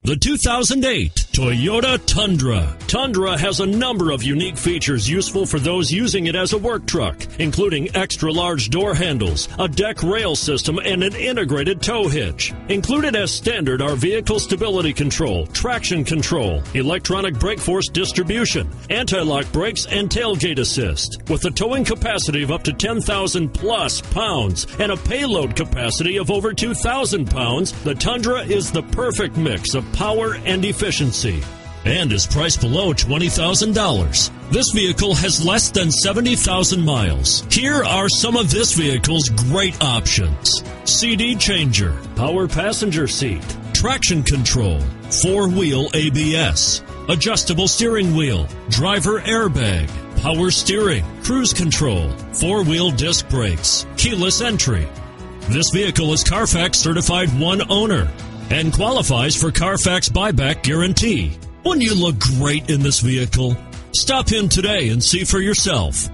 The 2008 Toyota Tundra. Tundra has a number of unique features useful for those using it as a work truck, including extra-large door handles, a deck rail system, and an integrated tow hitch. Included as standard are vehicle stability control, traction control, electronic brake force distribution, anti-lock brakes, and tailgate assist. With a towing capacity of up to 10,000 plus pounds and a payload capacity of over 2,000 pounds, the Tundra is the perfect mix of power and efficiency, and is priced below $20,000. This vehicle has less than 70,000 miles. Here are some of this vehicle's great options: CD changer, power passenger seat, traction control, 4-wheel ABS, adjustable steering wheel, driver airbag, power steering, cruise control, 4-wheel disc brakes, keyless entry. This vehicle is CARFAX certified one owner and qualifies for CARFAX buyback guarantee. Wouldn't you look great in this vehicle? Stop in today and see for yourself.